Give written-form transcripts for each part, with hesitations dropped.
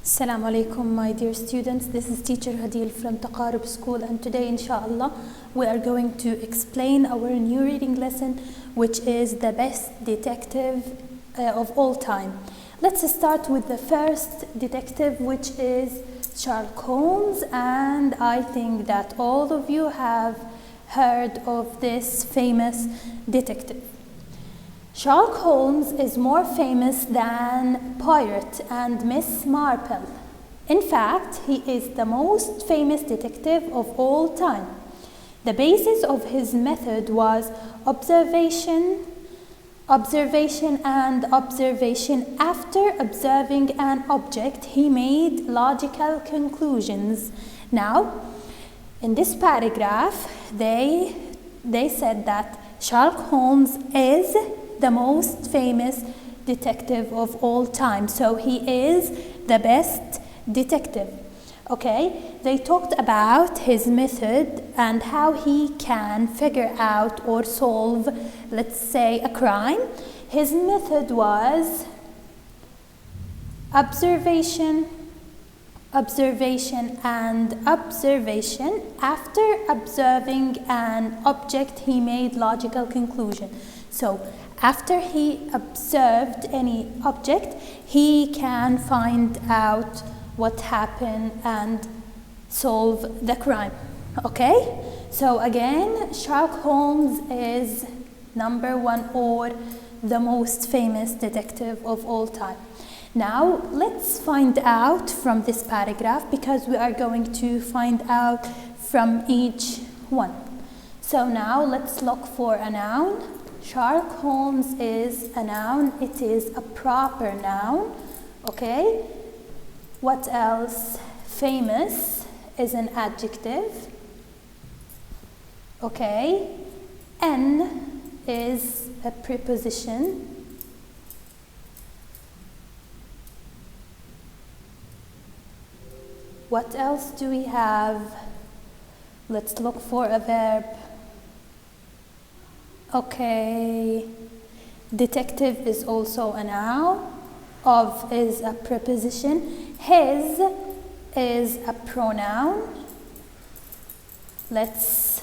Assalamu alaikum, my dear students. This is teacher Hadil from Taqarub School, and today inshallah we are going to explain our new reading lesson, which is the best detective of all time. Let's start with the first detective, which is Sherlock Holmes, and I think that all of you have heard of this famous detective. Sherlock Holmes is more famous than Poirot and Miss Marple. In fact, he is the most famous detective of all time. The basis of his method was observation. After observing an object, he made logical conclusions. Now, in this paragraph, they said that Sherlock Holmes is the most famous detective of all time. So he is the best detective. Okay, they talked about his method and how he can figure out or solve, let's say, a crime. His method was observation. After observing an object, he made logical conclusion. So after he observed any object, he can find out what happened and solve the crime. Okay? So again, Sherlock Holmes is number one or the most famous detective of all time. Now, let's find out from this paragraph, because we are going to find out from each one. So now let's look for a noun. Sherlock Holmes is a noun. It is a proper noun. Okay? What else? Famous is an adjective. Okay? N is a preposition. What else do we have? Let's look for a verb. Okay, detective is also a noun. Of is a preposition. His is a pronoun. Let's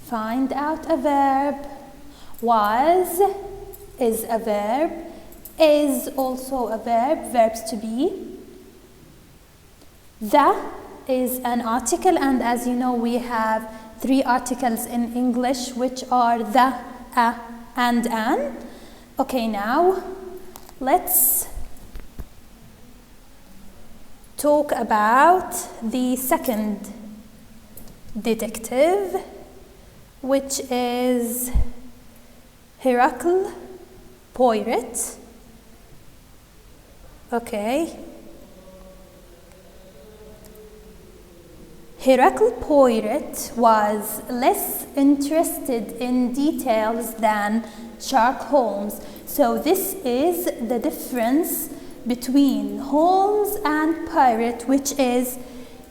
find out a verb. Was is a verb. Is also a verb, verbs to be. The is an article, and as you know, we have 3 articles in English, which are the, a, and an. Okay, now let's talk about the second detective, which is Hercule Poirot. Okay. Hercule Poirot was less interested in details than Sherlock Holmes. So this is the difference between Holmes and Poirot, which is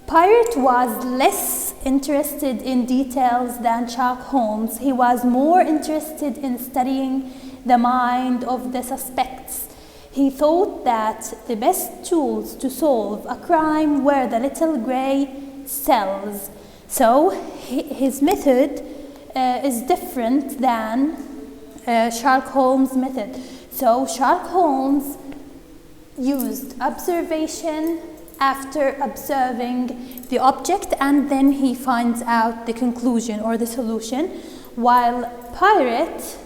Poirot was less interested in details than Sherlock Holmes. He was more interested in studying the mind of the suspects. He thought that the best tools to solve a crime were the little gray cells. So his method is different than Sherlock Holmes' method. So Sherlock Holmes used observation after observing the object, and then he finds out the conclusion or the solution, while Poirot,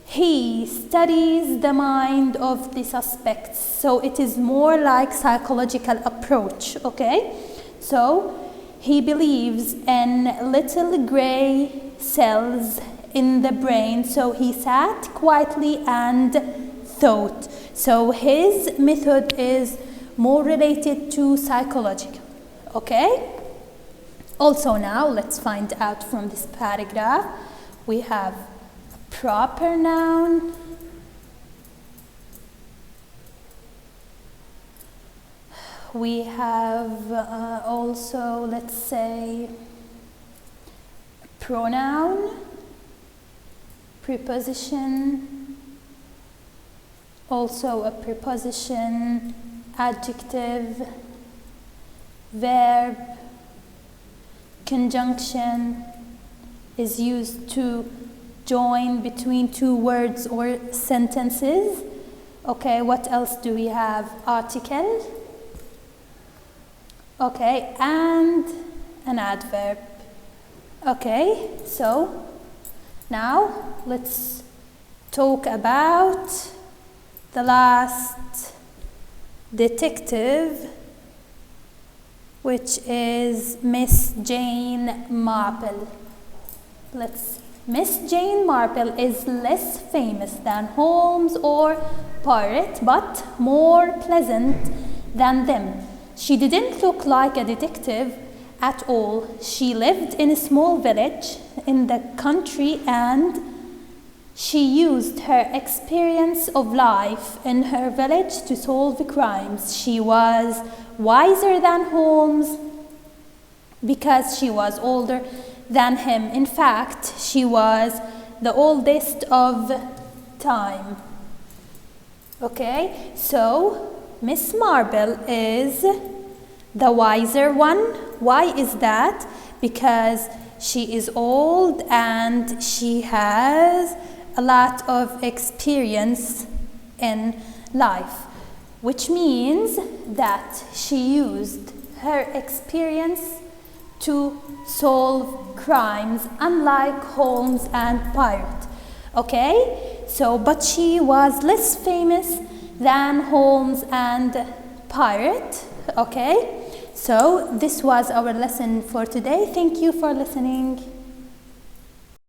he studies the mind of the suspects. So it is more like psychological approach. Okay? So he believes in little gray cells in the brain. So he sat quietly and thought. So his method is more related to psychological. Okay? Also now let's find out from this paragraph. We have a proper noun. We have also, let's say, a pronoun, preposition, also a preposition, adjective, verb, conjunction is used to join between two words or sentences. Okay, what else do we have? Article. Okay, and an adverb. Okay, so now let's talk about the last detective, which is Miss Jane Marple. Let's see. Miss Jane Marple is less famous than Holmes or Poirot, but more pleasant than them. She didn't look like a detective at all. She lived in a small village in the country, and she used her experience of life in her village to solve crimes. She was wiser than Holmes because she was older than him. In fact, she was the oldest of time. Okay, so Miss Marple is the wiser one. Why is that? Because she is old and she has a lot of experience in life, which means that she used her experience to solve crimes, unlike Holmes and Poirot. Okay, so but she was less famous than Holmes and Poirot. Okay, so this was our lesson for today. Thank you for listening.